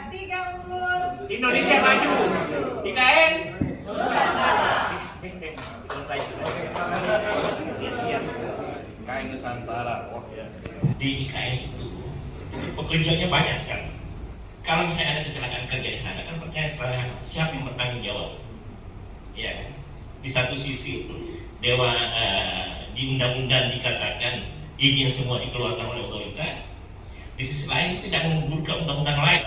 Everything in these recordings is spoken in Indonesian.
Tiga unggul. Indonesia maju. IKN. Selesai. Iya. IKN Nusantara. Oh ya. Di IKN itu pekerjaannya banyak sekali. Kalau misalnya ada kecelakaan kerja di sana, kan pertanyaan sederhana, siapa yang bertanggung jawab? Ya, di satu sisi dewa di undang-undang dikatakan izin semua dikeluarkan oleh otorita, di sisi lain tidak menggugurkan undang-undang lain.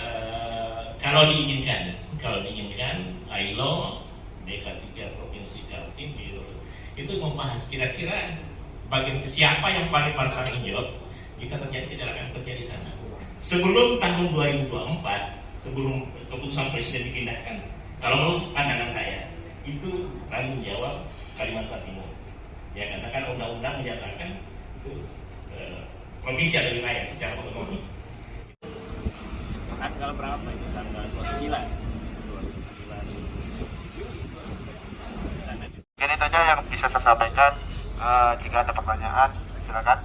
Kalau diizinkan, ILO, DK3 Provinsi Kaltim itu membahas kira-kira siapa yang paling bertanggung jawab jika terjadi kecelakaan kerja di sana. Sebelum tahun 2024, sebelum keputusan Presiden dipindahkan, kalau menurut pandangan saya, itu tanggung jawab Kalimantan Timur. Ya, karena kan undang-undang menyatakan itu provinsi atau wilayah secara otonomi. Tanggal berapa itu? Tanggal 29. Jadi itu aja yang bisa saya sampaikan. Jika ada pertanyaan, silakan.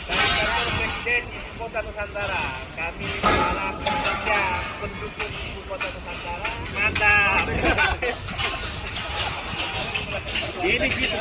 Kantor Presiden Ibu Kota Nusantara, kami para pekerja pendukung Ibu Kota Nusantara, mantap. Ini gitu.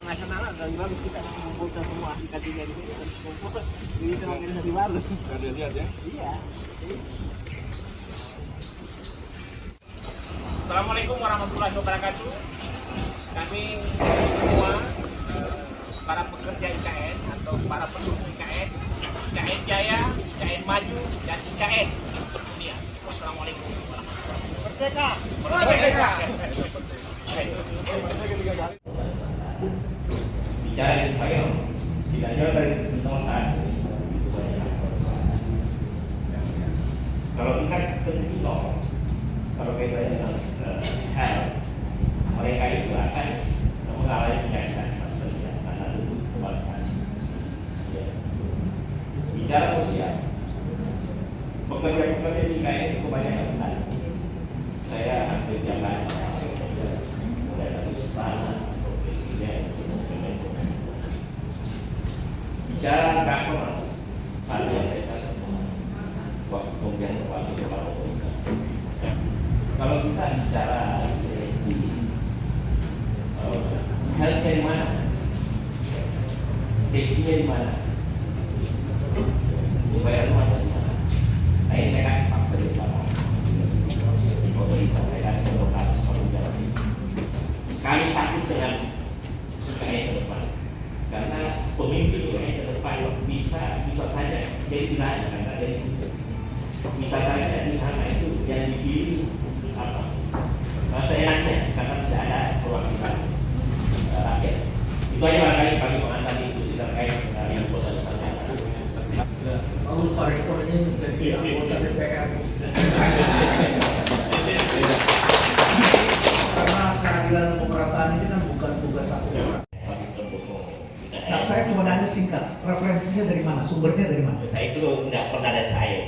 Nasional dan bagus kita mengumpulkan semua aplikasinya di sini dan kumpul ini organisasi baru. Sudah lihat ya? Iya. Assalamualaikum warahmatullahi wabarakatuh. Kami semua para pekerja IKN atau para pendukung IKN, IKN Jaya, IKN Maju, dan IKN Dunia. Wassalamualaikum warahmatullahi wabarakatuh. Merdeka! Bicara dengan file, tidak jauh dari nomor 1. Kalau kita ketika kalau kita dengan hal mereka itu akan mengalami penyakit karena itu kebalasan. Bicara sosial, pekerja-pekerja di IKN itu kebanyakan benar. Saya hampir jalan mulai dari istana, presiden, bicara governance, hal yang saya katakan waktu kemudian waktu kepala otorita. Kalau kita bicara ESG, healthcare di mana, safety-nya di mana, bayar rumah di mana. Nah ini saya kasih fakta di kepala otorita, saya kasih contoh kasus penunjukan. Kami takut dengan IKN ke depan, karena pemimpin IKN ke depan bisa saja jadi tiranya, karena jadi bisa saja di sana itu yang dipilih seenaknya karena tidak ada perwakilan rakyat. Itu aja barangkali sebagai pengantar diskusi terkait dengan yang kota Nusantara. Bagus Pak Rektor ini jadi anggota DPR. Karena keadilan pemerataan ini kan bukan tugas satu orang. Nah, saya cuma nanya singkat, referensinya dari mana, sumbernya dari mana? Saya itu tidak pernah dari saya.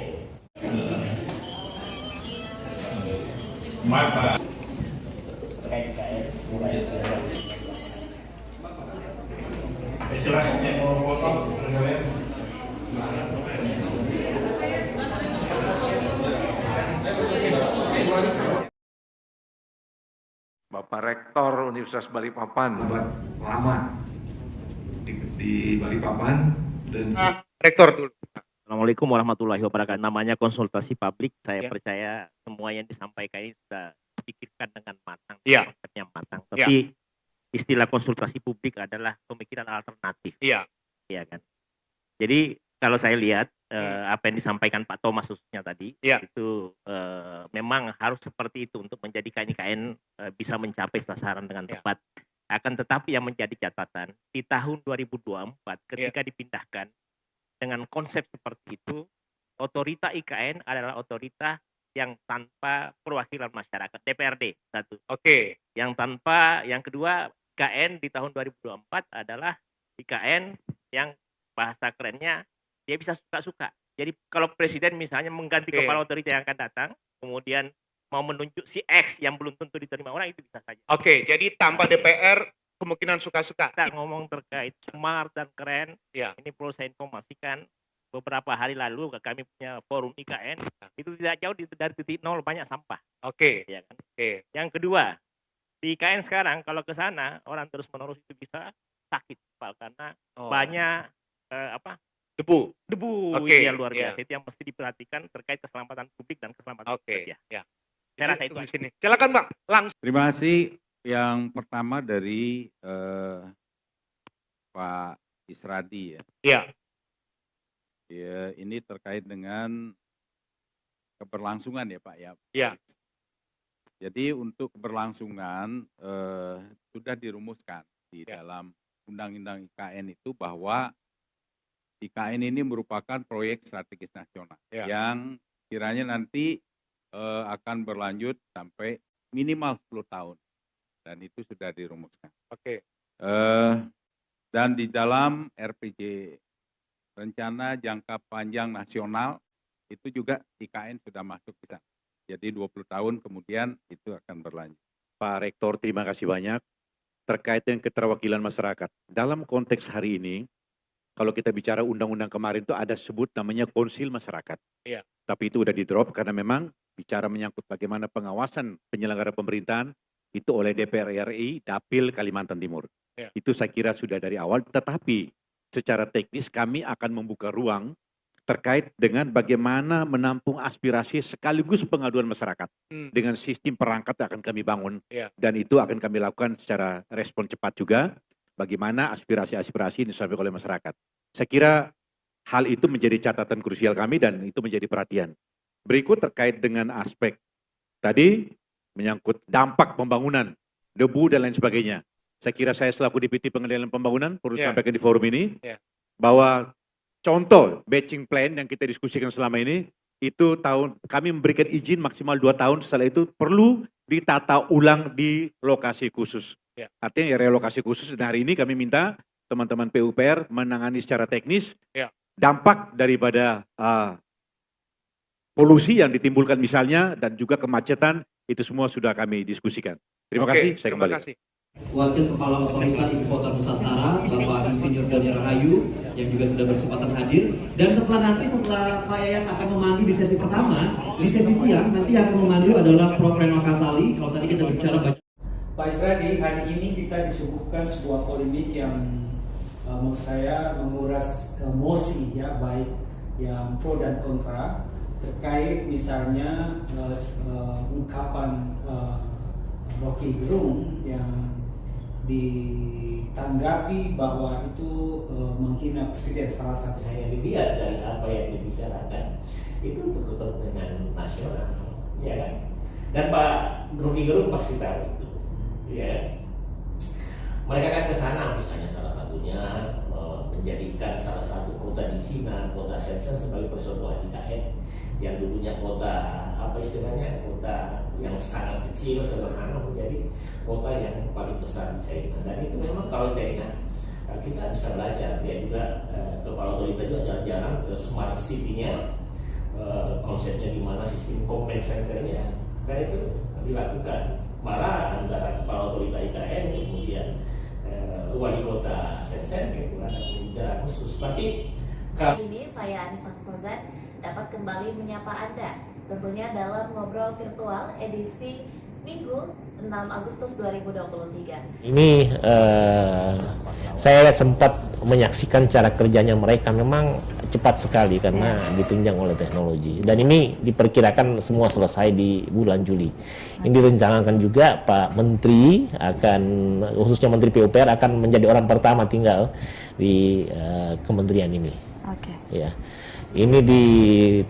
Mata. Silakan yang mau potong. Bapak Rektor Universitas Balikpapan lama di Balikpapan dan Rektor dulu. Assalamualaikum warahmatullahi wabarakatuh. Namanya konsultasi publik. Saya percaya semua yang disampaikan ini sudah dipikirkan dengan matang, konsepnya matang. Tapi istilah konsultasi publik adalah pemikiran alternatif. Iya. Iya kan. Jadi kalau saya lihat apa yang disampaikan Pak Thomas khususnya tadi, Iya. itu memang harus seperti itu untuk menjadikan IKN bisa mencapai sasaran dengan Iya. tepat. Akan tetapi yang menjadi catatan di tahun 2024 ketika dipindahkan dengan konsep seperti itu, otorita IKN adalah otorita yang tanpa perwakilan masyarakat, DPRD satu. Oke. Yang kedua, IKN di tahun 2024 adalah IKN yang bahasa kerennya dia bisa suka-suka. Jadi kalau presiden misalnya mengganti Oke. kepala otorita yang akan datang, kemudian mau menunjuk si X yang belum tentu diterima orang, itu bisa saja. Oke, jadi tanpa DPR kemungkinan suka-suka. Kita ngomong terkait smart dan keren, Iya. ini perlu saya informasikan, beberapa hari lalu kami punya forum IKN, itu tidak jauh dari titik nol, banyak sampah. Oke. Ya kan? Oke. Yang kedua, di IKN sekarang kalau ke sana orang terus-menerus itu bisa sakit, Pak, karena Oh. banyak Debu. debu Oke, yang luar iya. biasa. Itu yang mesti diperhatikan terkait keselamatan publik dan keselamatan Oke. pekerja. Ya. Saya rasa itu di aja. sini. Silakan, Bang. Langsung. Terima kasih. Yang pertama dari Pak Isradi ya. Iya. Ya, ini terkait dengan keberlangsungan ya Pak ya. Iya. Jadi untuk keberlangsungan sudah dirumuskan di Ya. dalam Undang-Undang IKN itu bahwa IKN ini merupakan proyek strategis nasional Ya. yang kiranya nanti akan berlanjut sampai minimal 10 tahun dan itu sudah dirumuskan. Oke. Dan di dalam RPG Rencana Jangka Panjang Nasional itu juga IKN sudah masuk di sana. Jadi 20 tahun kemudian itu akan berlanjut. Pak Rektor, terima kasih banyak. Terkait dengan keterwakilan masyarakat. Dalam konteks hari ini, kalau kita bicara undang-undang kemarin itu ada sebut namanya konsil masyarakat. Iya. Tapi itu udah di-drop karena memang bicara menyangkut bagaimana pengawasan penyelenggara pemerintahan itu oleh DPR RI, Dapil Kalimantan Timur. Iya. Itu saya kira sudah dari awal, tetapi secara teknis kami akan membuka ruang terkait dengan bagaimana menampung aspirasi sekaligus pengaduan masyarakat dengan sistem perangkat yang akan kami bangun. Iya. Dan itu akan kami lakukan secara respon cepat juga, bagaimana aspirasi-aspirasi ini disampaikan oleh masyarakat. Saya kira hal itu menjadi catatan krusial kami dan itu menjadi perhatian. Berikut terkait dengan aspek tadi menyangkut dampak pembangunan, debu dan lain sebagainya. Saya kira saya selaku Deputi Pengendalian Pembangunan perlu Iya. sampaikan di forum ini Iya. bahwa contoh batching plan yang kita diskusikan selama ini itu kami memberikan izin maksimal 2 tahun, setelah itu perlu ditata ulang di lokasi khusus. Ya. Artinya relokasi khusus, dan hari ini kami minta teman-teman PUPR menangani secara teknis Ya. dampak daripada polusi yang ditimbulkan misalnya dan juga kemacetan, itu semua sudah kami diskusikan. Terima Oke, kasih, saya terima kembali. kasih. Wakil Kepala Otorita Ibu Kota Nusantara, Bapak Insinyur Doni Rahayu, yang juga sudah berkesempatan hadir. Dan setelah Pak Yayat akan memandu di sesi pertama, di sesi siang nanti yang akan memandu adalah Prof. Reno Kasali. Kalau tadi kita bicara banyak. Pak Isradi, hari ini kita disuguhkan sebuah polemik yang menurut saya menguras emosi ya, baik yang pro dan kontra terkait misalnya ungkapan Rocky Gerung yang ditanggapi bahwa itu menghina presiden, salah satu. Hanya dilihat dari apa yang dibicarakan itu untuk kepentingan nasional, ya kan? Dan Pak Rocky Gerung pasti tahu itu, ya. Mereka kan ke sana misalnya salah satunya menjadikan salah satu kota di Cina, kota Shenzhen sebagai percontohan IKN yang dulunya kota apa istilahnya, kota yang sangat kecil sederhana menjadi kota yang paling besar di China. Dan itu memang kalau China kita bisa belajar, dia juga kepala otorita juga jalan-jalan ke smart city-nya, konsepnya di mana sistem command center-nya, dan itu dilakukan. Malah antara kepala otorita IKN kemudian wali kota Shenzhen itu ada pembicaraan khusus. Tapi kali ini saya Anissa Mustazan dapat kembali menyapa Anda tentunya dalam ngobrol virtual edisi Minggu 6 Agustus 2023. ini saya sempat menyaksikan cara kerjanya mereka, memang cepat sekali karena ditunjang oleh teknologi. Dan ini diperkirakan semua selesai di bulan Juli. Ini direncanakan juga Pak Menteri akan, khususnya Menteri PUPR akan menjadi orang pertama tinggal di kementerian ini. Oke. Ya, ini di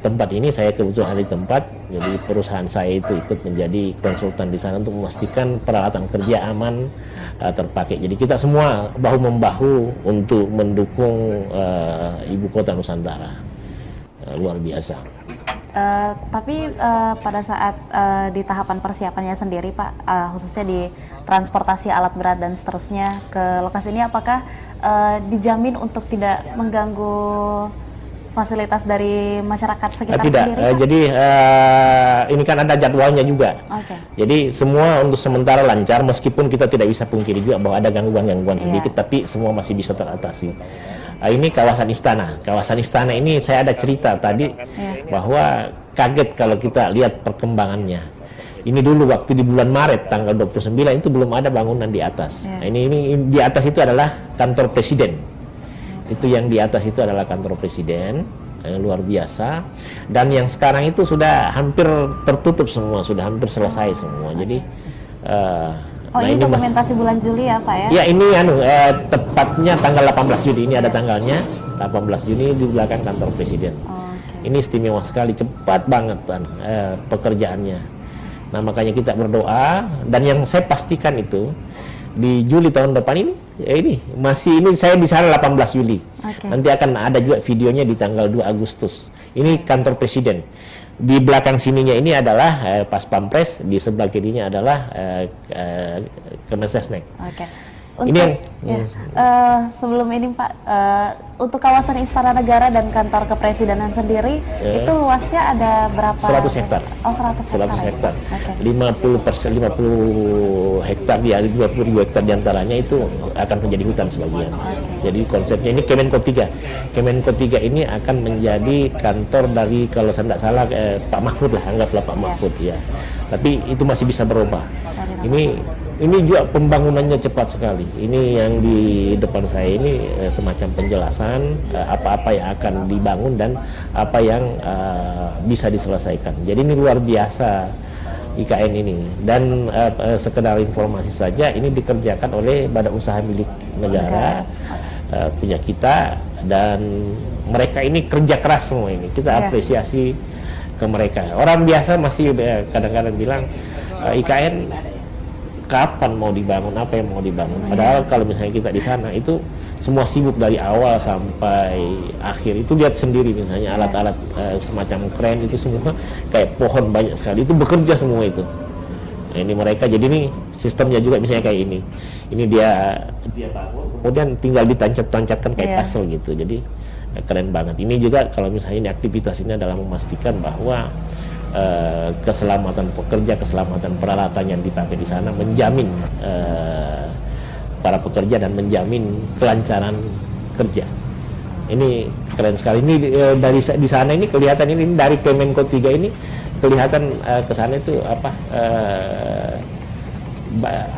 tempat ini saya kebetulan ada di tempat, jadi perusahaan saya itu ikut menjadi konsultan di sana untuk memastikan peralatan kerja aman terpakai. Jadi kita semua bahu membahu untuk mendukung ibu kota Nusantara. Luar biasa. Tapi pada saat di tahapan persiapannya sendiri Pak, khususnya di transportasi alat berat dan seterusnya ke lokasi ini, apakah dijamin untuk tidak mengganggu fasilitas dari masyarakat sekitar tidak, sendiri? Pak? Jadi ini kan ada jadwalnya juga. Okay. Jadi semua untuk sementara lancar, meskipun kita tidak bisa pungkiri juga bahwa ada gangguan-gangguan sedikit, tapi semua masih bisa teratasi. Ini kawasan istana. Kawasan istana ini saya ada cerita tadi bahwa kaget kalau kita lihat perkembangannya. Ini dulu waktu di bulan Maret tanggal 29 itu belum ada bangunan di atas. Nah, ini di atas itu adalah kantor presiden. Itu yang di atas itu adalah kantor presiden, luar biasa. Dan yang sekarang itu sudah hampir tertutup semua, sudah hampir selesai semua. Jadi ini dokumentasi bulan Juli ya Pak ya? Ya, ini tepatnya tanggal 18 Juni, ini ada tanggalnya, 18 Juni di belakang kantor presiden. Ini istimewa sekali, cepat banget pekerjaannya. Nah, makanya kita berdoa, dan yang saya pastikan itu di Juli tahun depan ini saya di sana 18 Juli. Nanti akan ada juga videonya di tanggal 2 Agustus. Ini kantor presiden. Di belakang sininya ini adalah Pas Pampres, di sebelah kirinya adalah Kemensesnek. Untuk, sebelum ini Pak, untuk kawasan Istana Negara dan kantor kepresidenan sendiri itu luasnya ada berapa? 100 hektar. Oh, 100 hektar. 50 hektar, ya 20.000 hektar diantaranya itu akan menjadi hutan sebagian. Jadi konsepnya ini Kemenko 3. Kemenko 3 ini akan menjadi kantor dari, kalau saya tidak salah, Pak Mahfud lah, anggaplah Pak Mahfud ya. Tapi itu masih bisa berubah. Ini juga pembangunannya cepat sekali. Ini yang di depan saya ini semacam penjelasan apa-apa yang akan dibangun dan apa yang bisa diselesaikan. Jadi ini luar biasa IKN ini. Dan sekedar informasi saja, ini dikerjakan oleh badan usaha milik negara, punya kita, dan mereka ini kerja keras semua ini. Kita apresiasi ke mereka. Orang biasa masih kadang-kadang bilang IKN kapan mau dibangun, apa yang mau dibangun. Padahal kalau misalnya kita di sana itu semua sibuk dari awal sampai akhir. Itu lihat sendiri misalnya alat-alat semacam kren itu semua kayak pohon banyak sekali. Itu bekerja semua itu. Nah, ini mereka, jadi ini sistemnya juga misalnya kayak ini. Ini dia bangun, kemudian tinggal ditancap-tancapkan kayak puzzle gitu. Jadi keren banget. Ini juga kalau misalnya ini aktivitas ini adalah memastikan bahwa keselamatan pekerja, keselamatan peralatan yang dipakai di sana, menjamin para pekerja dan menjamin kelancaran kerja. Ini keren sekali. Ini dari di sana ini kelihatan, ini dari Kemenko 3 ini kelihatan ke sana itu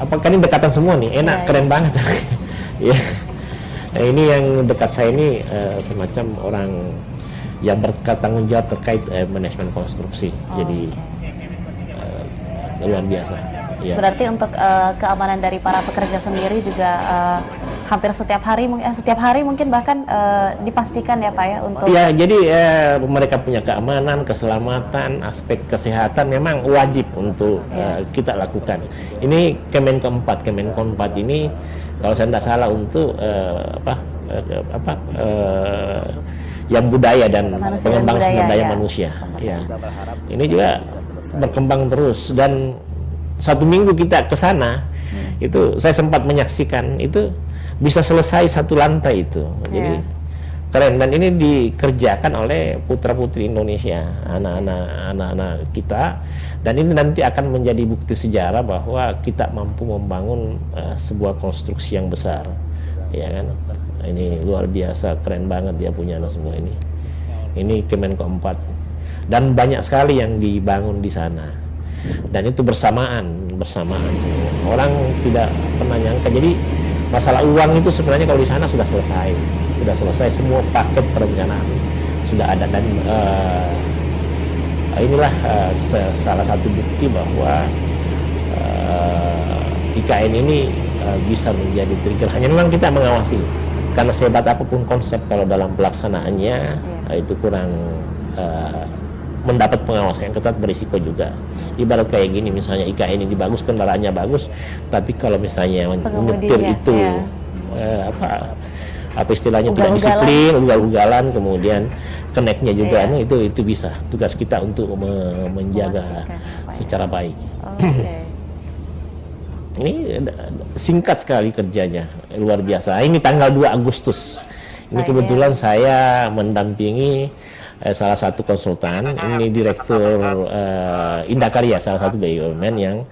kan ini dekatan semua nih, enak, keren banget. Ya. Nah, ini yang dekat saya ini semacam orang yang bertanggung jawab terkait manajemen konstruksi. Jadi luar biasa. Ya. Berarti untuk keamanan dari para pekerja sendiri juga hampir setiap hari mungkin bahkan dipastikan ya Pak ya untuk. Ya, jadi mereka punya keamanan, keselamatan, aspek kesehatan memang wajib untuk kita lakukan. Ini Kemenko 4 ini kalau saya tidak salah untuk yang budaya dan pengembangan sumber daya manusia. Ya. Ini juga berkembang terus, dan satu minggu kita ke sana itu saya sempat menyaksikan itu bisa selesai satu lantai itu. Jadi keren, dan ini dikerjakan oleh putra-putri Indonesia, anak-anak kita, dan ini nanti akan menjadi bukti sejarah bahwa kita mampu membangun sebuah konstruksi yang besar. Ya kan? Ini luar biasa, keren banget dia punya semua ini. Ini Kemenko 4. Dan banyak sekali yang dibangun di sana. Dan itu bersamaan semua. Orang tidak pernah nyangka. Jadi masalah uang itu sebenarnya kalau di sana sudah selesai. Sudah selesai semua paket perencanaan sudah ada, dan inilah salah satu bukti bahwa IKN ini bisa menjadi trigger. Hanya memang kita mengawasi karena sehebat apapun konsep kalau dalam pelaksanaannya itu kurang mendapat pengawasan yang ketat, berisiko juga. Ibarat kayak gini, misalnya IKN ini bagus, kendaraannya bagus, tapi kalau misalnya menyetir itu apa istilahnya tidak disiplin, ugal-ugalan, kemudian keneknya juga, itu bisa. Tugas kita untuk menjaga secara baik. Ini singkat sekali kerjanya, luar biasa. Ini tanggal 2 Agustus. Ini kebetulan saya mendampingi salah satu konsultan, ini direktur Indakarya, salah satu BUMN yang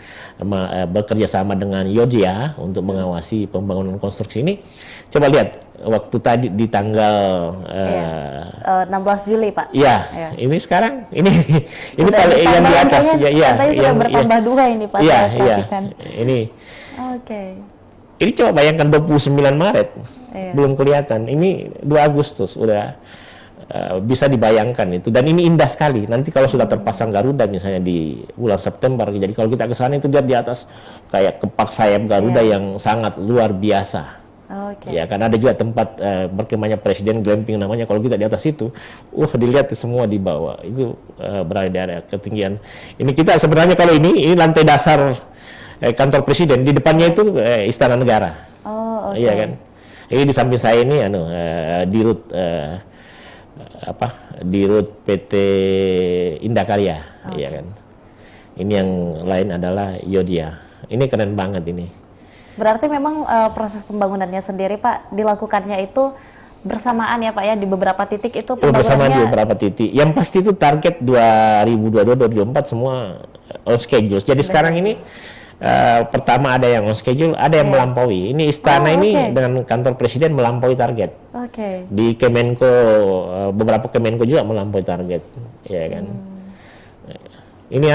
bekerja sama dengan Yodia untuk mengawasi pembangunan konstruksi ini. Coba lihat waktu tadi di tanggal 16 Juli, Pak. Iya, ini sekarang ini paling yang di atas katanya sudah bertambah 2 ini, Pak. Iya. Ini. Ini coba bayangkan 29 Maret belum kelihatan. Ini 2 Agustus udah bisa dibayangkan itu, dan ini indah sekali. Nanti kalau sudah terpasang Garuda misalnya di bulan September, jadi kalau kita ke sana itu lihat di atas kayak kepak sayap Garuda yang sangat luar biasa. Ya, karena ada juga tempat berkemahnya presiden, glamping namanya. Kalau kita di atas itu, dilihat semua di bawah itu berada di area ketinggian. Ini kita sebenarnya kalau ini lantai dasar kantor presiden, di depannya itu Istana Negara. Iya kan? Ini di samping saya ini dirut dirut PT Indakarya, ya kan. Ini yang lain adalah Yodia. Ini keren banget ini. Berarti memang proses pembangunannya sendiri, Pak, dilakukannya itu bersamaan ya, Pak, ya, di beberapa titik itu pembangunannya. Bersamaan di beberapa titik. Yang pasti itu target 2022-2024 semua on schedule. Jadi sekarang ini pertama ada yang on schedule, ada yang melampaui. Ini istana ini dengan kantor presiden melampaui target. Di Kemenko, beberapa Kemenko juga melampaui target, ya kan. Ini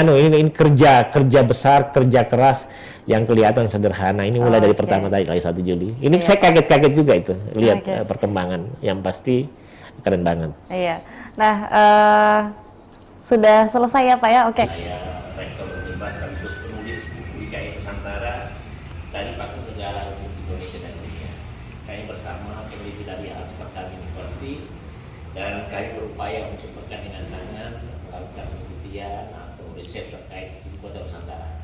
kerja besar, kerja keras yang kelihatan sederhana. Ini mulai dari pertama tadi 1 Juli. Ini saya kaget-kaget juga itu lihat perkembangan. Yang pasti keren banget. Iya. Nah, sudah selesai ya, Pak, ya? Saya Rektor Univers sekaligus penulis buku IKN Nusantara dari Fakultas Negara Republik Indonesia dan Dunia. Kami bersama peneliti dari Amsterdam University, dan kami berupaya untuk bergandengan tangan melakukan penelitian atau riset terkait ibu kota Nusantara.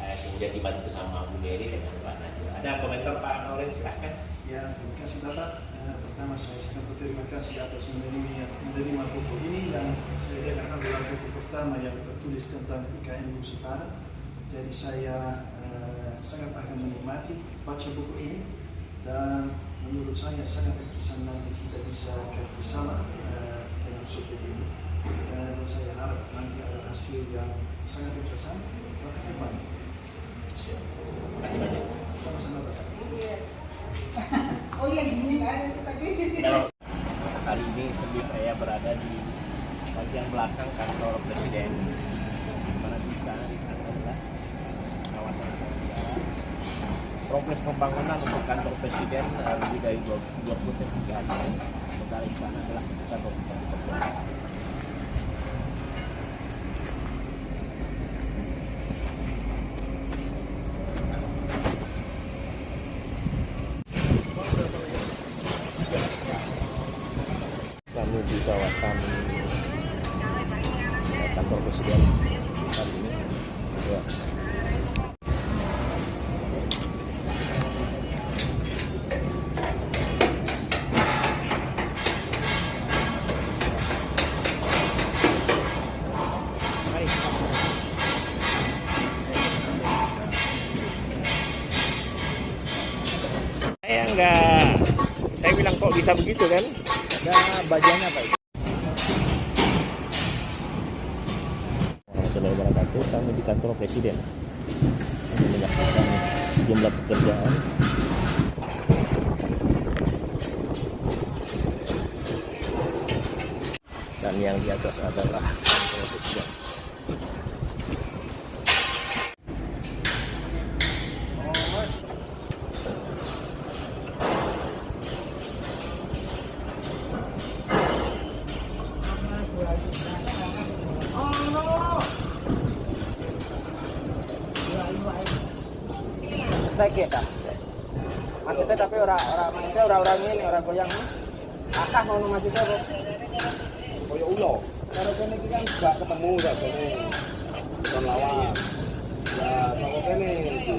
Kemudian dibantu sama Bu Mary dengan Pak Najwa. Ada komentar Pak Noren, silahkan. Ya, terima kasih Bapak. Pertama saya sangat berterima kasih atas menerima buku ini, dan saya lihat adalah buku pertama yang tertulis tentang IKN Nusantara. Jadi saya sangat akan menikmati baca buku ini, dan menurut saya sangat interesan nanti kita bisa kerjasama dengan subjek ini. Dan saya harap nanti ada hasil yang sangat interesan untuk depan. Terima kasih banyak. Sama-sama Bapak. Oh iya, gini nggak ada tadi. Kali ini sebelum saya berada di bagian belakang kantor presiden, di mana di sana adalah kawasan negara. Progres pembangunan untuk kantor presiden lebih dari 23 hari. Sementara istana adalah sekitar 21%. Kami di kawasan kantor presiden saat ini. Saya bilang kok bisa begitu kan? Ada bajannya Pak. Warahmatullahi wabarakatuh. Kami di kantor presiden menyaksikan sejumlah pekerjaan. Dan yang di atas adalah kantor presiden. Sakit tak? Maksudnya tapi orang ini orang goyang. Akah mau maksudnya kok. Koyo ulo. Kalau kene iki kan gak ketemu ya kene. Kon lawan. Ya kalau kene iki.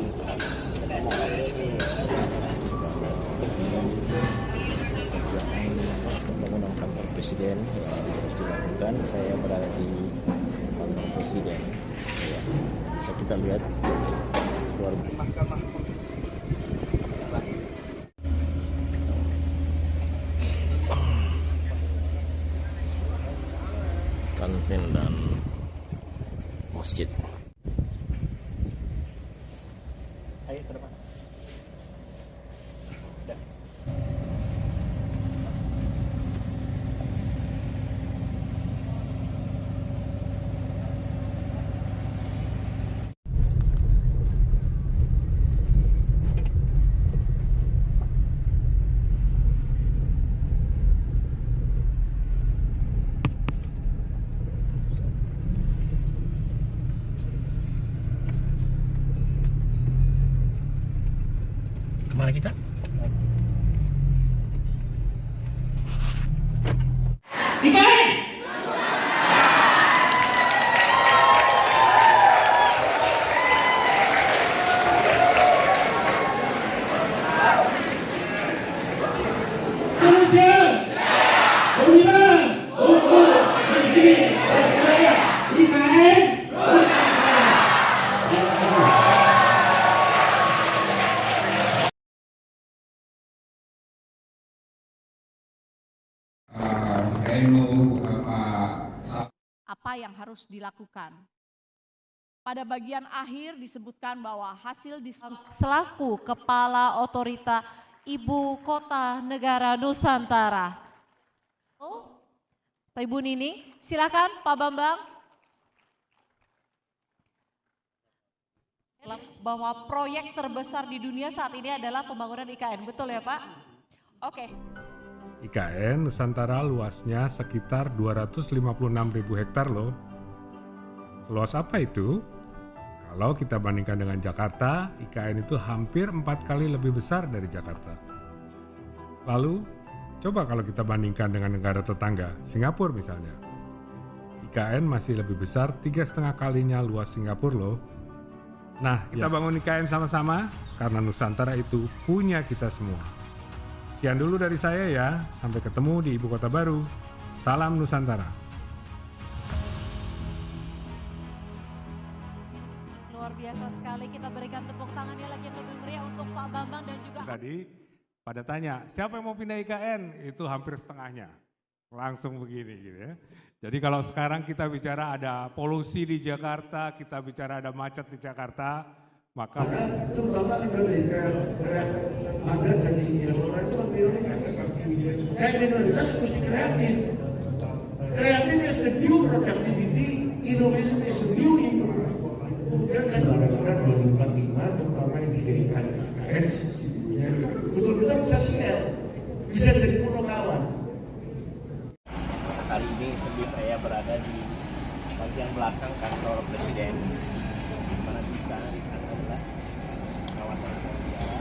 Pembangunan kantor presiden terus dilakukan. Saya berada di kantor presiden. Ya, bisa kita lihat luar biasa. Kantin dan masjid. Ayo ke depan. Kemana kita? IKN! Indonesia! Komitmen untuk berdiri berdaya IKN! Apa yang harus dilakukan? Pada bagian akhir disebutkan bahwa hasil diskusi selaku Kepala Otorita Ibu Kota Negara Nusantara. Pak Ibu Nini, silakan Pak Bambang. Bahwa proyek terbesar di dunia saat ini adalah pembangunan IKN, betul ya Pak? Oke. IKN Nusantara luasnya sekitar 256.000 hektar loh. Luas apa itu? Kalau kita bandingkan dengan Jakarta, IKN itu hampir 4 kali lebih besar dari Jakarta. Lalu, coba kalau kita bandingkan dengan negara tetangga, Singapura misalnya. IKN masih lebih besar 3,5 kalinya luas Singapura loh. Nah, kita bangun IKN sama-sama karena Nusantara itu punya kita semua. Sekian dulu dari saya ya, sampai ketemu di Ibu Kota Baru. Salam Nusantara. Luar biasa sekali, kita berikan tepuk tangannya lagi yang lebih meriah untuk Pak Bambang dan juga... Tadi pada tanya, siapa yang mau pindah IKN? Itu hampir setengahnya. Langsung begini gitu ya. Jadi kalau sekarang kita bicara ada polusi di Jakarta, kita bicara ada macet di Jakarta, maka terutama Indonesia ada jadi orang itu kayak minoritas mesti kreatif. Kreatif is the new productivity, innovation is the new income. Kemudian kan orang 2045 terutama yang didirikan KS betul-betul bisa siap, bisa jadi punokawan. Kali ini saya berada di bagian belakang kantor presiden, di mana di sana adalah kawasan sejarah.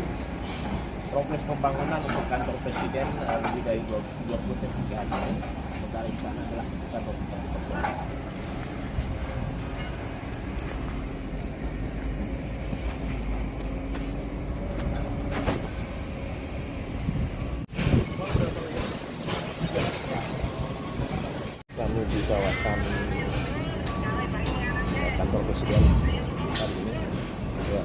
Progres pembangunan untuk kantor presiden lebih dari 23 hari. Sementara istana adalah sekitar 21%. Kami di kawasan kantor presiden hari ini. Ya.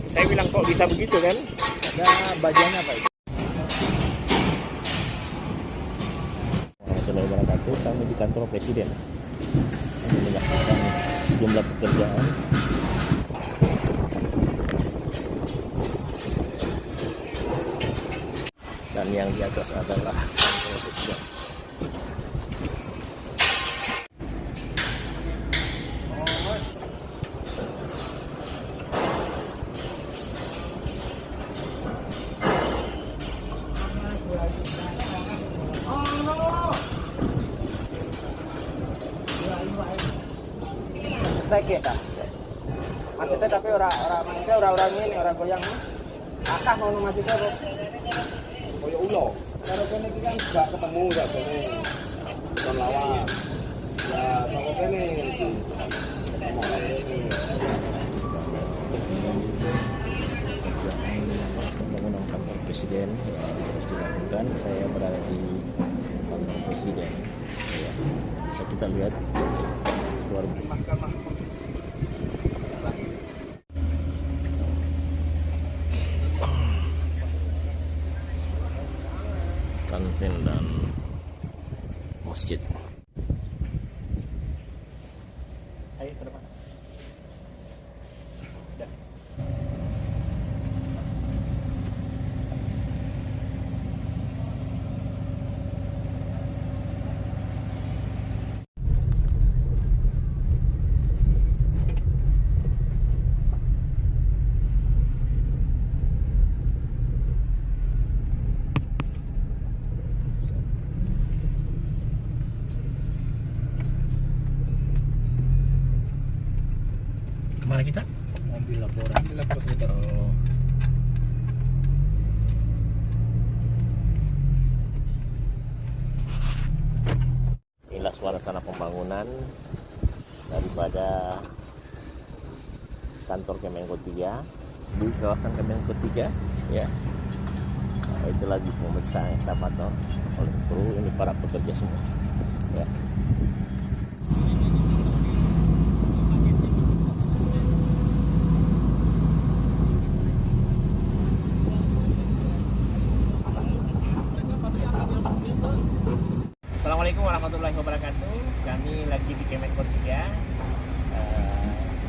Saya bilang kok bisa begitu kan? Ada bajannya Pak. Assalamualaikum warahmatullahi wabarakatuh. Kami di kantor presiden menyaksikan sejumlah pekerjaan. Dan yang di atas adalah kantor presiden. kayak dah. Maksudnya tapi orang ini orang goyang. Akah mau maksudnya kok. Koyo ulo. Karo kene iki kan gak ketemu gak kene. Kon lawan. Ya, kok kene iki. Pembangunan kantor presiden terus dilakukan. Saya berada di kantor presiden. Ya, bisa kita lihat luar biasa. Kantin dan masjid. Ayo ke depan. Kemana kita? Mobil laporan. Sebentar. Oh. Inilah suasana pembangunan daripada kantor Kemenko 3 di kawasan Kemenko 3 ya. Nah, itu lagi pemeriksaan ekskavator oleh kru, ini para pekerja semua ya. Assalamualaikum warahmatullahi wabarakatuh. Kami lagi di Kemenko 3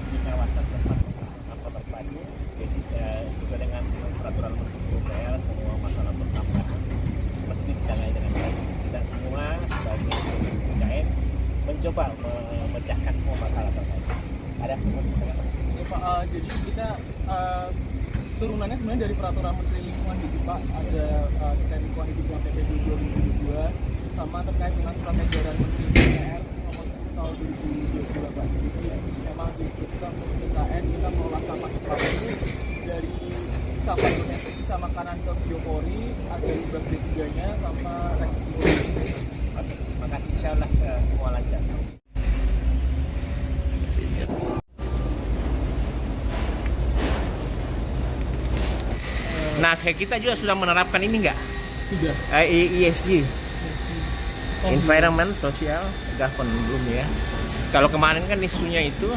di kawasan tempat sampah terpadu. Jadi sesuai dengan peraturan Menteri PUPR, semua masalah bersampah mesti ditangani dengan baik. Kita semua sebagai IKN mencoba memecahkan semua masalah terkait. Ada ya, Pak, jadi kita turunannya sebenarnya dari peraturan Menteri Lingkungan Hidup, Pak. Ada terkait lingkungan hidup yang PP 2022 sama terkait dengan surat edaran Menteri PUPR nomor 10 tahun 2022, Pak. Jadi memang diinstruksikan untuk IKN kita mengolah sampah itu dari sampah domestik sisa makanan ke biopori, ada limbah B3-nya sama residu. Oke, terima kasih. Insyaallah semua lancar. Nah, kayak kita juga sudah menerapkan ini enggak? Sudah. ESG. Environment, Social, Governance belum ya. Kalau kemarin kan isunya itu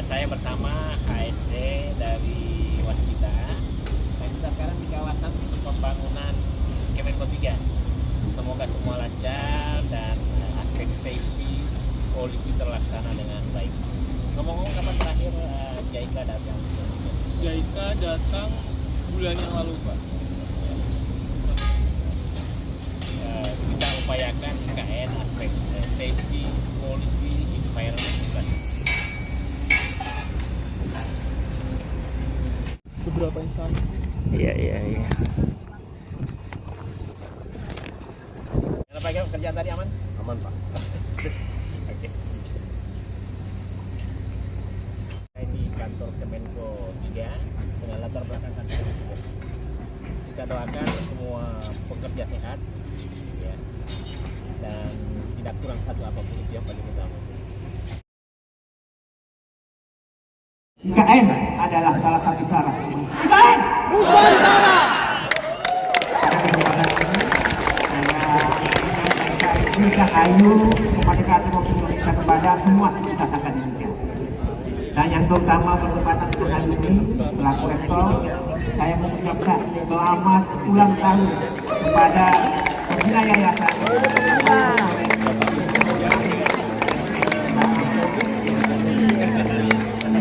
saya bersama HSD dari Waskita. Dan kita sekarang di kawasan pembangunan Kemenko 3. Semoga semua lancar dan aspek safety, quality terlaksana dengan baik. Ngomong-ngomong, kapan terakhir JICA datang? JICA datang bulan yang lalu, Pak. Kita upayakan IKN aspek safety, quality, environment plus. Beberapa instansi. Iya. Apa kerjaan tadi aman? Aman, Pak. Oke. Ini kantor Kemenko 3 dengan latar belakang kantor. Kita doakan semua pekerja sehat. Dan tidak kurang satu apapun, itu yang paling utama. IKN adalah salah satu cara. IKN Nusantara. Saya Ayu kepada Indonesia kepada semua masyarakat Indonesia. Dan yang terutama berkesempatan hari ini selaku rektor, saya mengucapkan selamat ulang tahun kepada pembina yayasan.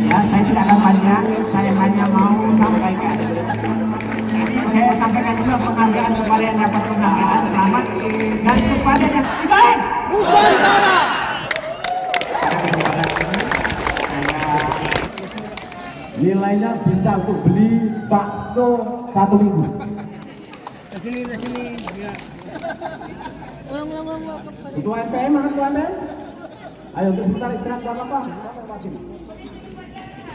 Ya, saya tidak akan panjang, saya hanya mau sampaikan. Saya sampaikan juga penghargaan kepada yang dapat penghargaan selamat dan kepada yang IKN Nusantara. Nilainya bisa untuk beli bakso 1 minggu. Kesini. Ketua MPM, Ketua MPM. Ayo sebentar istirahat gak apa-apa.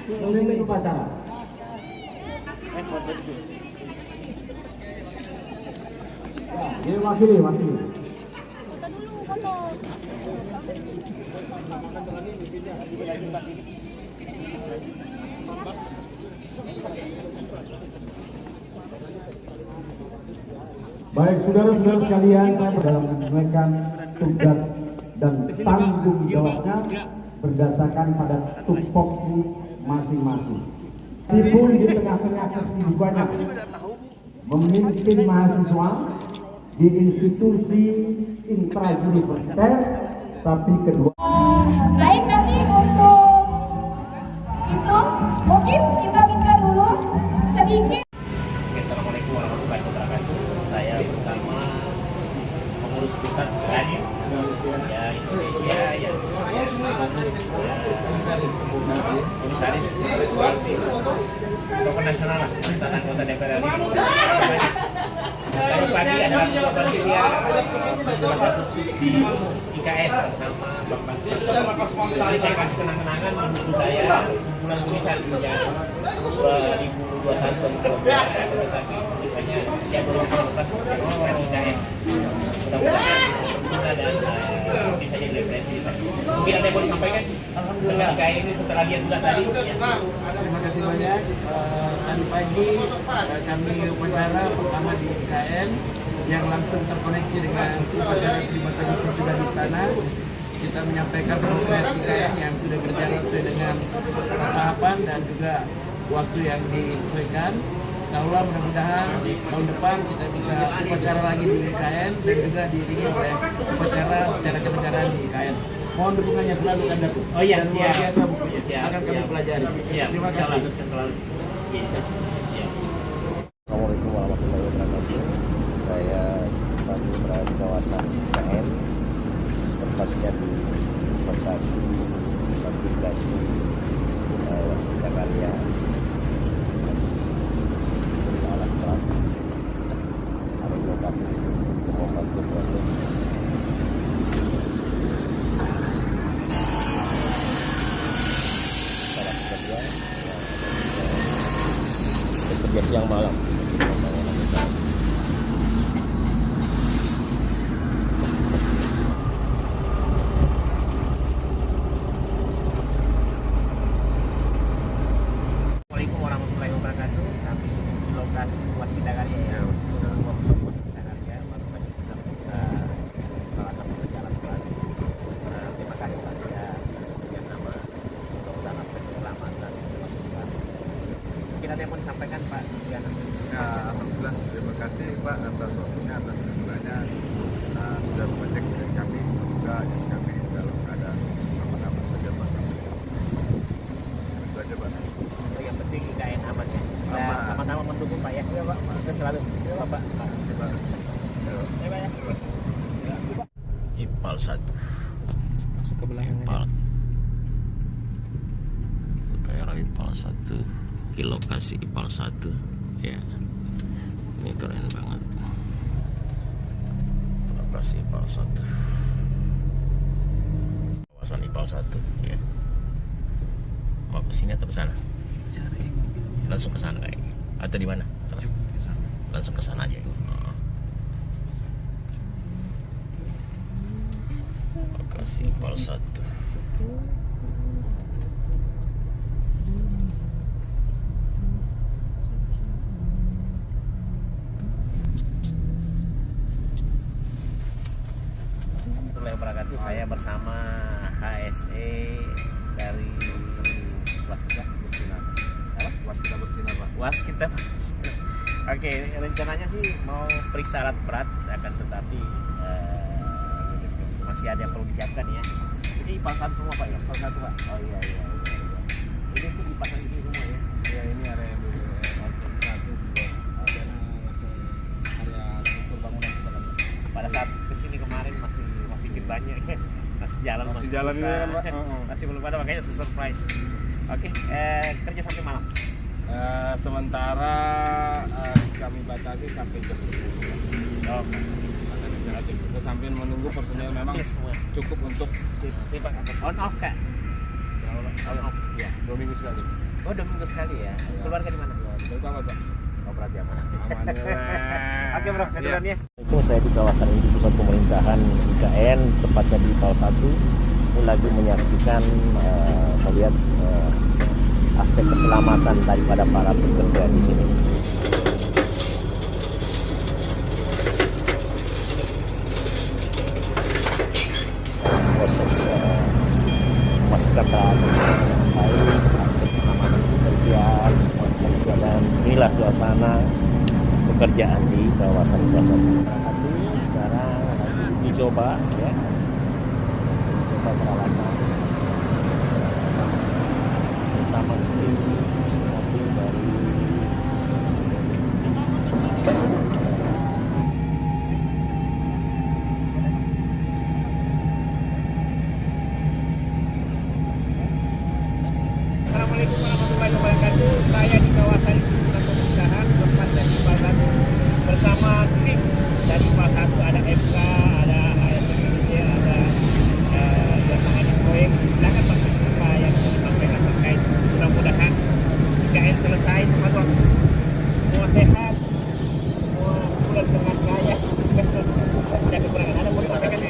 Memimpin upacara. Ini wakili. Baik saudara-saudara sekalian, saya dalam menunaikan tugas dan tanggung jawabnya berdasarkan pada tupoksi masing-masing. Meskipun di tengah-tengah kesibukannya memimpin mahasiswa di institusi intra-universitas, tapi kedua. Baik, nanti untuk itu mungkin kita minta dulu sedikit. Assalamualaikum warahmatullahi wabarakatuh. Saya bersama pengurus pusat Radio ya Indonesia yang komisaris tokoh nasional lah mantan anggota DPR RI. Tadi pagi adalah panitia kasus di IKN bersama Bapak. Jadi saya kasih kenang-kenangan menurut saya bulan tulisan yang 2021 tapi tulisannya siap berproses dengan IKN. Mudah-mudahan kita dan bisa jadi referensi. Mungkin ada yang mau disampaikan dengan IKN ini setelah lihat bulan tadi. Terima kasih banyak. Tadi pagi kami upacara pertama di IKN yang langsung terkoneksi dengan upacara di masa sudah di istana. Kita menyampaikan progres IKN yang sudah berjalan sesuai dengan tahapan dan juga waktu yang disesuaikan. Insyaallah mudah-mudahan tahun depan kita bisa upacara lagi di IKN dan juga diiringi oleh upacara secara kenegaraan di IKN. Mohon dukungannya selalu Anda. Oh iya, dan siap. luar biasa buku. Siap, Akan kami siap. pelajari. Siap. Terima Insyaallah kasih. sukses selalu. Iya, siap. Assalamualaikum warahmatullahi wabarakatuh. Saya satu berada di kawasan IKN, tempatnya di Bekasi, Aplikasi Waskita Karya. Alat berat, ada lokasi untuk membantu proses salah bekerja siang malam. Assalamualaikum warahmatullahi wabarakatuh. Kami di lokasi Waskita Karya yang workshop Waskita Karya baru saja kita bisa salah satu berjalan pelan. Terima kasih kepada yang nama untuk dalam penyelamatan Waskita. Mungkin ada yang mau disampaikan Pak Diana? Alhamdulillah, terima kasih Pak atas waktunya, atas kesempatannya sudah mengecek dengan kami, semoga yang kami dalam keadaan aman-aman saja Pak. Itu aja Pak. Yang penting IKN aman ya. Kita sama-sama mendukung Pak ya. Iya Pak. Kita selalu. Iya Pak. Iya Pak. Iya Pak ya. IPAL 1 IPAL daerah IPAL 1 di lokasi IPAL 1 ya, ini keren banget lokasi IPAL 1, kawasan IPAL 1 ya. Mau ke sini atau ke sana? Langsung ke sana kayaknya atau di mana? Langsung ke sana aja. Lokasi IPAL 1. Wabarakatuh. Saya bersama HSE dari Waskita Bersinar. Apa? Waskita Bersinar Pak. Waskita Bersinar. Oke, rencananya sih mau periksa alat berat, akan tetapi masih ada yang perlu disiapkan ya. Ini pasang semua Pak ya? Pasang 1 Pak? Oh iya. Ini tuh dipasang ini semua ya? Ya ini area yang satu juga ada area struktur bangunan kita kan. Pada saat kesini kemarin masih dikit banyak ya. Masih jalan ini kan Pak? Masih belum ada, makanya surprise. Oke, kerja sampai malam? Sementara kami batasi sampai jam 10. Oh. aja. Kita sambil menunggu personil memang cukup untuk on off Kak. on off. Ya, 2 minggu sekali. Oh 2 minggu sekali ya. Keluarga di mana? Itu apa Pak? Koperasi aman. Oke bro, saya duluan ya. Itu saya di kawasan inti pusat pemerintahan IKN, tepatnya di Pal 1, ini lagi menyaksikan melihat aspek keselamatan daripada para pekerja di sini. Proses memasukkan peralatan baik, pengamanan pekerja, dan inilah suasana pekerjaan di kawasan Plaza Masyarakat ini. Sekarang lagi dicoba ya, coba peralatan bersama tim dari Assalamualaikum warahmatullahi wabarakatuh. Saya di kawasan pusat pemerintahan tempatnya di Pal 1 bersama tim dari Pal 1, ada FK, ada ASMC, ada yang mengenai proyek. Silakan Pak, apa yang disampaikan terkait mudah-mudahan IKN selesai tepat waktu, semua sehat, semua pulang dengan kaya. Tidak kekurangan. Ada mau disampaikan di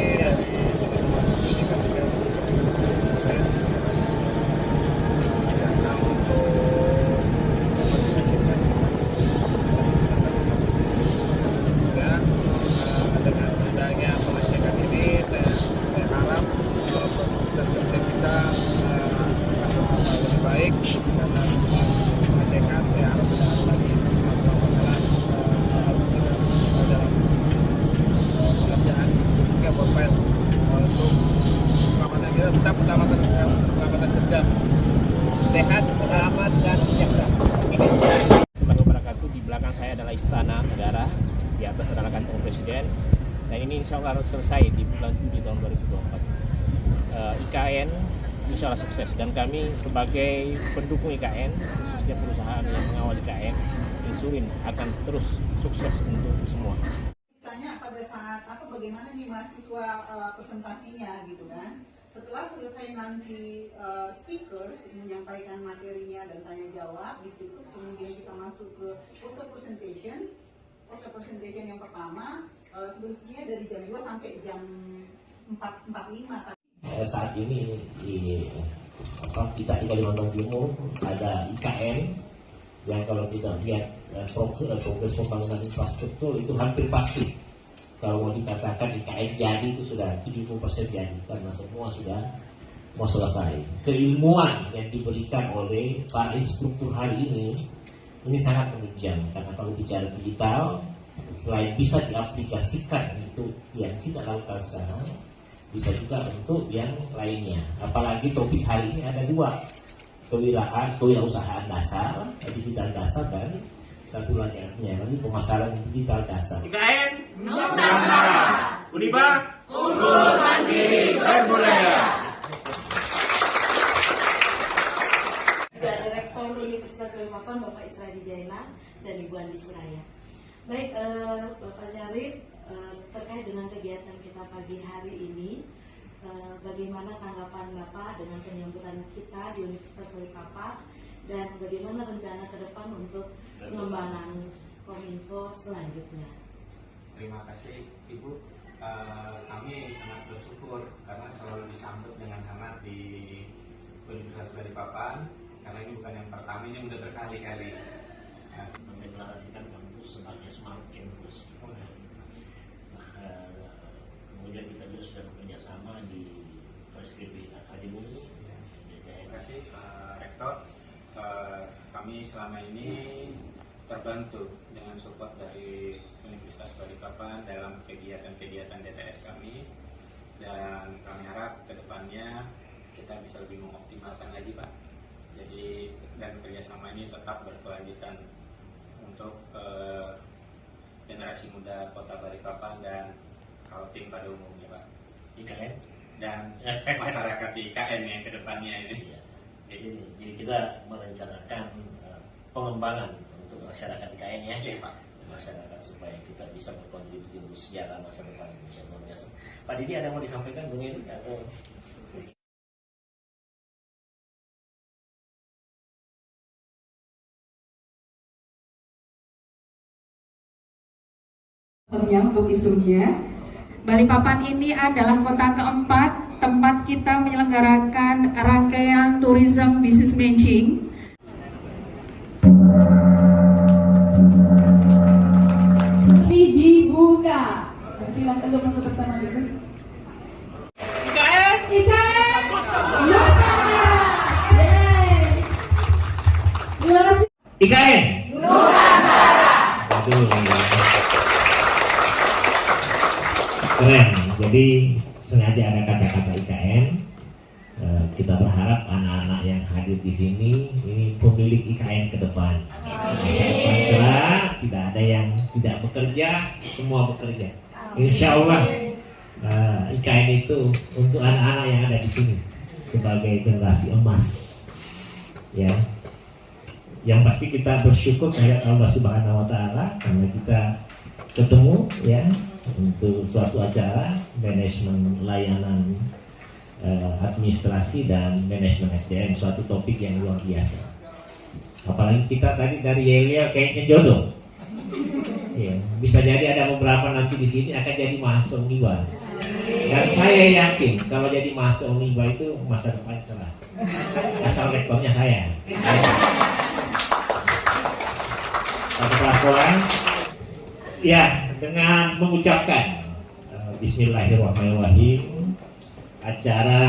tetap utamakan keselamatan kerja, sehat, selamat, dan sejahtera. Assalamualaikum wabarakatuh. Di belakang saya adalah Istana Negara, di atas adalah kantor Presiden, dan ini insya Allah harus selesai di bulan Juli tahun 2024. IKN insya Allah sukses, dan kami sebagai pendukung IKN, khususnya perusahaan yang mengawal IKN, Insulin akan terus sukses untuk semua. Tanya pada saat apa bagaimana nih mahasiswa presentasinya gitu kan. Setelah selesai nanti speakers menyampaikan materinya dan tanya jawab ditutup, kemudian kita masuk ke poster presentation. Poster presentation yang pertama sebenarnya dari jam 2 sampai jam 4.45. Saat ini kita di Kalimantan Timur ada IKN yang kalau kita lihat progres pembangunan infrastruktur itu hampir pasti. Kalau mau dikatakan IKN jadi itu sudah 70% jadi, karena semua sudah mau selesai. Keilmuan yang diberikan oleh para instruktur hari ini sangat menunjang, karena kalau bicara digital, selain bisa diaplikasikan untuk yang kita lakukan sekarang, bisa juga untuk yang lainnya. Apalagi topik hari ini ada 2, kewirausahaan dasar, digital dasar, dan satu lagi pemasaran digital dasar. IKN Nusantara, Uniba unggul, mandiri, berbudaya. Juga Direktur Universitas Balikpapan Bapak Isradi Jaina dan Ibu Andi Suraya. Baik, Bapak Syarif, terkait dengan kegiatan kita pagi hari ini, bagaimana tanggapan Bapak dengan penyambutan kita di Universitas Balikpapan dan bagaimana rencana ke depan untuk pengembangan Kominfo selanjutnya? Terima kasih Ibu. Kami sangat bersyukur karena selalu disambut dengan hangat di Universitas Balikpapan, karena ini bukan yang pertama, ini sudah berkali-kali mendeklarasikan kampus sebagai smart campus. Kemudian kita juga sudah bekerja sama di First Graduate Academy. Terima kasih Rektor. Kami selama ini terbantu dengan support dari Universitas Balikpapan dalam kegiatan-kegiatan DTS kami, dan kami harap ke depannya kita bisa lebih mengoptimalkan lagi Pak. Jadi dan kerjasama ini tetap berkelanjutan untuk generasi muda Kota Balikpapan dan Kaltim pada umumnya Pak. IKN dan masyarakat di IKN yang ke depannya ini. Jadi kita merencanakan pengembangan untuk masyarakat IKN ya. Iya, Pak. masyarakat supaya kita bisa berkontribusi untuk sejarah masa depan Indonesia. Luar biasa. Pak Didi ada yang mau disampaikan Bung Edi atau? Untuk isunya, Balikpapan ini adalah kota keempat tempat kita menyelenggarakan rangkaian tourism business matching. Dibuka. Silakan untuk bersama dulu. IKN Nusantara. Terima kasih. IKN Nusantara. Keren. Jadi sengaja ada kata-kata IKN. Kita berharap anak-anak yang hadir di sini ini pemilik IKN ke depan. Masa depan cerah, tidak ada yang tidak bekerja, semua bekerja. Insya Allah IKN itu untuk anak-anak yang ada di sini sebagai generasi emas. Ya, yang pasti kita bersyukur kepada Allah Subhanahu Wa Taala karena kita ketemu ya untuk suatu acara manajemen layanan administrasi dan manajemen SDM, suatu topik yang luar biasa. Apalagi kita tadi dari Yelia kayaknya jodoh. Ya, bisa jadi ada beberapa nanti di sini akan jadi mahasiswa Uniba. Dan saya yakin kalau jadi mahasiswa Uniba itu masa depan cerah. Asal rektornya saya. Satu pelaporan. Ya, dengan mengucapkan Bismillahirrahmanirrahim, acara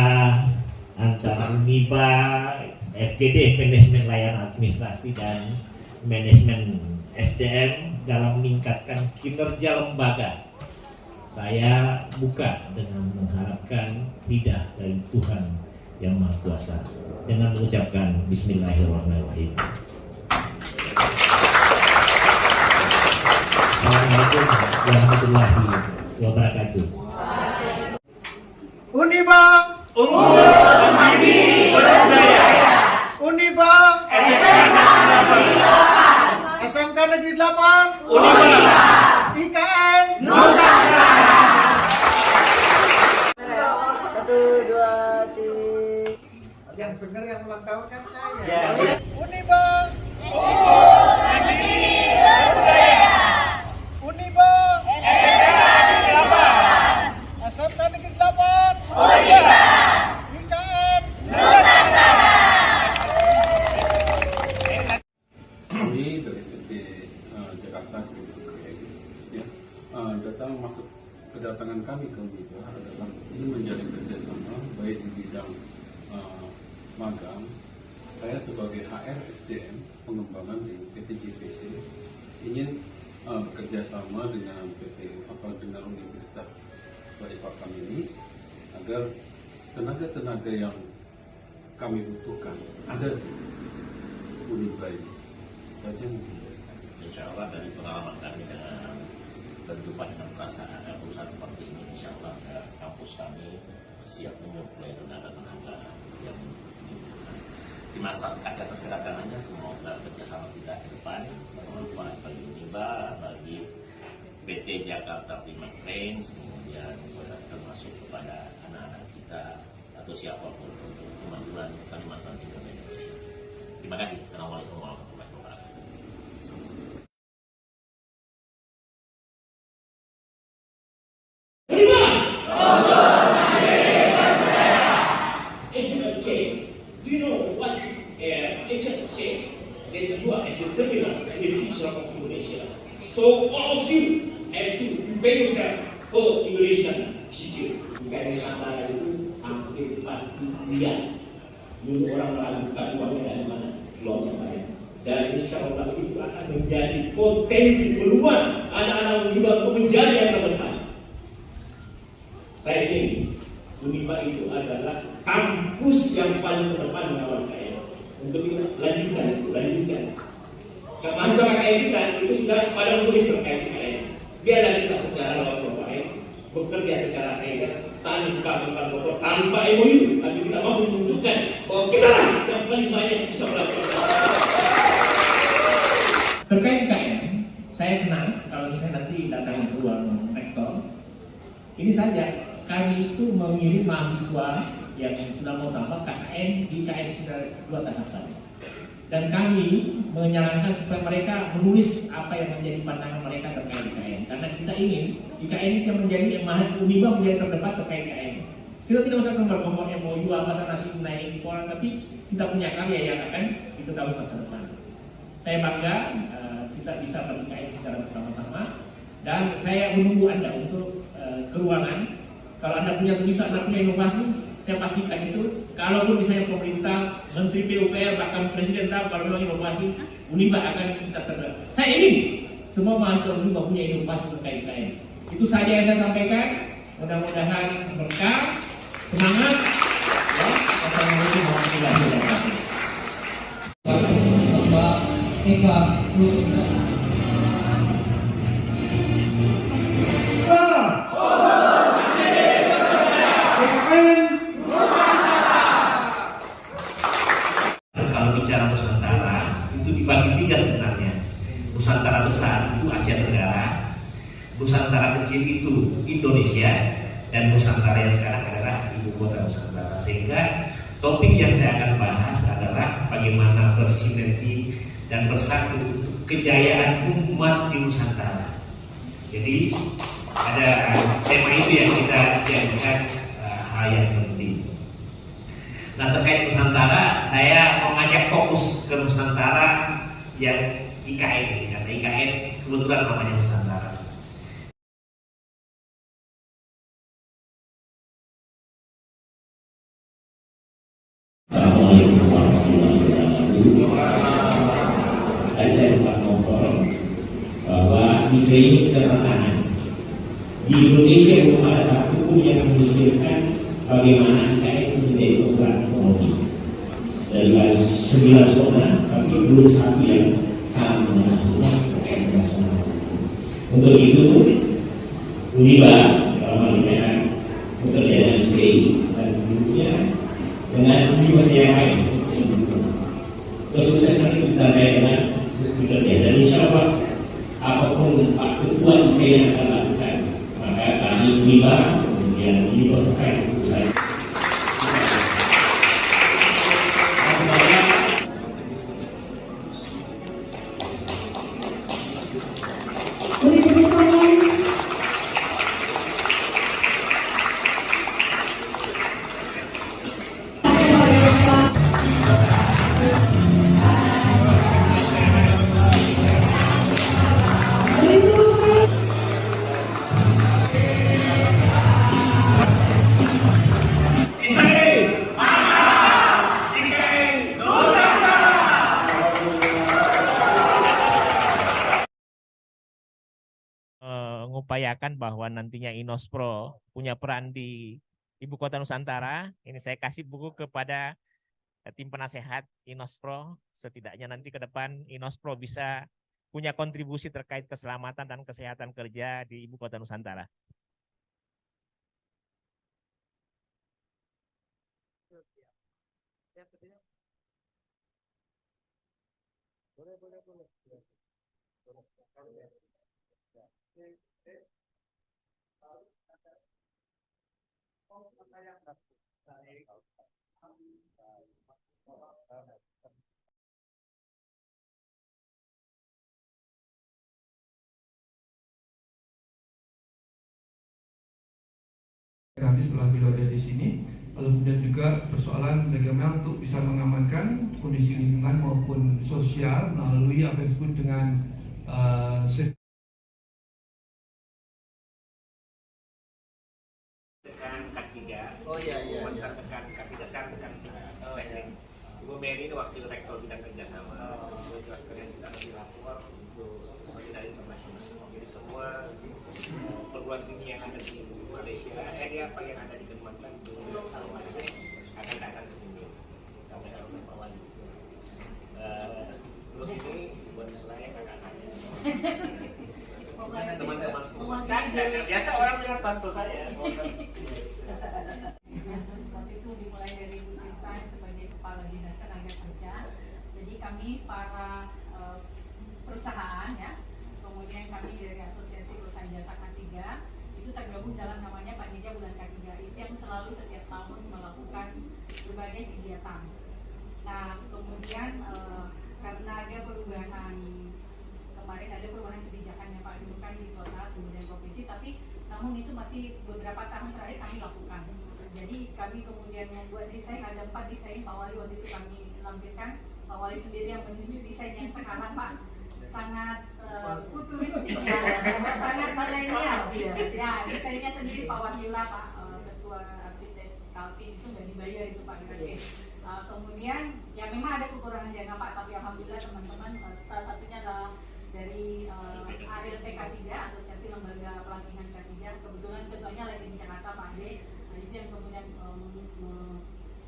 antara Uniba, FGD, Manajemen Layanan Administrasi dan Manajemen SDM dalam meningkatkan kinerja lembaga. Saya buka dengan mengharapkan ridha dari Tuhan Yang Maha Kuasa dengan mengucapkan Bismillahirrahmanirrahim. Assalamualaikum warahmatullahi wabarakatuh. Uniba, Uniba, SMK Negeri 8, Uniba, IKN Nusantara. 1, 2, 3. Yang benar yang ulang tahun kan saya. Ya. Uniba, SMK Negeri 8, Uniba, IKN Nusantara. Kami dari PT Jakarta ya, datang masuk kedatangan kami ke Uniba adalah ini menjalin kerjasama baik di bidang magang. Saya sebagai HR SDM pengembangan di PT JPC ingin bekerjasama dengan dengan Universitas Balikpapan ini agar tenaga-tenaga yang kami butuhkan ada di Uniba ini. Saja mungkin. Insya Allah dari pengalaman kami dengan berjumpa dengan perusahaan seperti ini, insya Allah kampus kami siap menyuplai tenaga-tenaga yang dibutuhkan. Terima kasih atas kedatangannya, semoga kerjasama kita ke depan bermanfaat bagi Uniba, bagi PT Jakarta Prima Trains, kemudian termasuk kepada anak-anak kita atau siapapun untuk kemajuan Kalimantan Timur dan Indonesia. Terima kasih. Assalamualaikum warahmatullahi wabarakatuh. Agent of change. Do you know what agent of change? That you are as the terminus in the future of Indonesia. So all of you have to prepare yourself for Indonesian future. Bukan Nusantara itu hampir pasti dia. Dulu orang meragukan uangnya dari mana, uangnya banyak. Dan insya Allah itu akan menjadi potensi peluang anak-anak Uniba untuk menjadi yang terdepan. Saya ingin Uniba itu adalah kampus yang paling terdepan mengawal KM. Untuk lanjutkan itu, lanjutkan. Mahasiswa KM kita itu sudah pada menulis terkait KM. Biarlah kita secara baik bekerja secara sehat tanpa MOU, tapi kita mampu menunjukkan bahwa kita lah yang paling banyak bisa melakukan. Terkait IKN, saya saya senang kalau misalnya nanti datang ke ruang rektor. Ini saja, kami itu mengirim mahasiswa yang sudah mau tambah KKN di IKN sudah 2 tahapan. Dan kami menyarankan supaya mereka menulis apa yang menjadi pandangan mereka terkait IKN. Karena kita ingin IKN itu menjadi Uniba menjadi terdepan terkait IKN. Kita tidak usah ngomong MOU apa sana sih naik orang, tapi kita punya karya yang akan diketahui masa depan. Saya bangga kita bisa ber-IKN secara bersama-sama, dan saya menunggu Anda untuk ke ruangan. Kalau Anda punya tulisan, Anda punya inovasi, saya pastikan itu. Kalaupun misalnya pemerintah, Menteri PUPR, bahkan Presiden tahu kalau memang inovasi, Uniba akan kita terlibat. Saya ingin semua mahasiswa Uniba punya inovasi terkait IKN. Itu saja yang saya sampaikan. Mudah-mudahan berkah, semangat. Ya. Wassalamualaikum warahmatullahi wabarakatuh. Eka Kalau bicara Nusantara itu dibagi 3 sebenarnya. Nusantara besar itu Asia Tenggara, Nusantara kecil itu Indonesia, dan Nusantara yang sekarang adalah Ibu Kota Nusantara. Sehingga topik yang saya akan bahas adalah bagaimana bersinergi dan bersatu untuk kejayaan umat di Nusantara. Jadi ada tema itu yang kita jadikan hal yang penting. Nah, terkait Nusantara, saya mengajak fokus ke Nusantara yang IKN ini, karena IKN kebetulan namanya Nusantara. Assalamualaikum warahmatullahi wabarakatuh. Tadi saya sempat ngobrol bahwa isu ini ketertangan di Indonesia belum ada satu pun yang memikirkan bagaimana IKN itu menjadi penggerak ekonomi. Dari 9 zona, tapi belum satu yang sangat menentukan terkait nasional. Untuk itu, Uniba dalam hal ini bekerja dengan ICI dan tentunya dengan universitas yang lain. Kesuksesan itu kita dengan bekerja, dan insya Allah apapun Pak Ketua ICI yang akan lakukan, maka kami Uniba kemudian universitas itu saya. mengupayakan bahwa nantinya Inospro punya peran di Ibu Kota Nusantara. Ini saya kasih buku kepada tim penasehat Inospro. Setidaknya nanti ke depan Inospro bisa punya kontribusi terkait keselamatan dan kesehatan kerja di Ibu Kota Nusantara. Nanti setelah beliau ada di sini, lalu kemudian juga persoalan bagaimana untuk bisa mengamankan kondisi lingkungan maupun sosial melalui apa yang disebut dengan tekan K3. Oh iya. Tekan K3 sekarang tekan teknik. Ibu Mary ini wakil rektor bidang kerjasama. Ibu jelaskan yang kita lebih lapor untuk solidaritas internasional. Jadi semua perguruan tinggi yang ada di Malaysia, apa yang ada di Kalimantan itu akan datang ke sini. Kami akan membawa. Terus ini buat Suraya kakak saya. Teman-teman semua. Biasa orang bilang tante saya. Waktu itu dimulai dari Bu Tirta sebagai Kepala Dinas Tenaga Kerja. Jadi kami para perusahaan ya, kemudian kemudian kami dari Asosiasi Perusahaan Jasa K3 itu tergabung dalam namanya Panitia Bulan K3 itu yang selalu setiap tahun melakukan berbagai kegiatan. Nah kemudian karena ada perubahan kemarin ada perubahan kebijakannya Pak Gubernur di kota kemudian provinsi, tapi namun itu masih beberapa tahun terakhir kami lakukan. Jadi kami kemudian membuat desain, ada 4 desain Pak Wali waktu itu kami lampirkan. Pak Wali sendiri yang menunjuk desain yang sekarang Pak sangat futuristik ya, sangat milenial. Ya desainnya sendiri Pak Wahyula, Pak Ketua Arsitek Kalpin itu nggak dibayar itu Pak gratis. Kemudian ya memang ada kekurangan dana Pak, tapi alhamdulillah teman-teman salah satunya adalah dari ALT K3, Asosiasi Lembaga Pelatihan K3, kebetulan ketuanya lagi di Jakarta Pak Ade. Nah, itu yang kemudian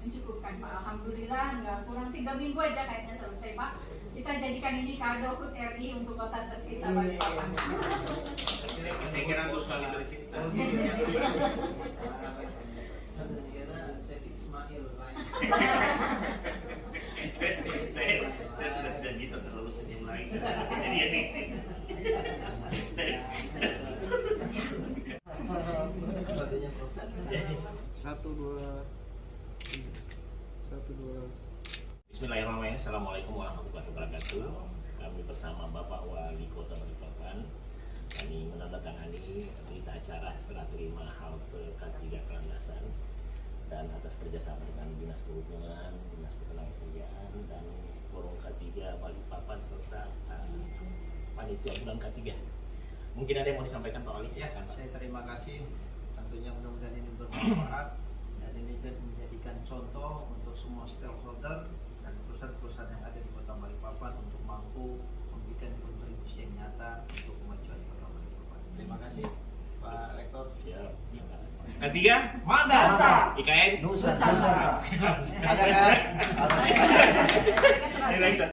mencukupkan Pak. Alhamdulillah nggak kurang 3 minggu aja kayaknya selesai Pak. Kita jadikan ini kado HUT RI untuk kota tercinta Balikpapan. Saya kira Gus Wali tercinta. Saya sudah janji tak terlalu senyum lagi. Jadi ya nih. Bismillahirrahmanirrahim. Assalamualaikum warahmatullahi wabarakatuh. Kami bersama Bapak Wali Kota Balikpapan. Kami menandatangani berita acara serah terima halte K3 Landasan dan atas kerjasama dengan Dinas Perhubungan, Dinas Ketenagakerjaan dan Forum K3 Balikpapan serta Panitia Bulan K3. Mungkin ada yang mau disampaikan Pak Wali? Ya, saya terima kasih. Tentunya mudah-mudahan ini bermanfaat dan ini menjadikan contoh untuk semua stakeholder dan perusahaan-perusahaan yang ada di Kota Balikpapan untuk mampu memberikan kontribusi yang nyata untuk kemajuan Kota Balikpapan. Terima kasih Pak Rektor. Siap. K3 mantap. IKN Nusantara. Ada kan?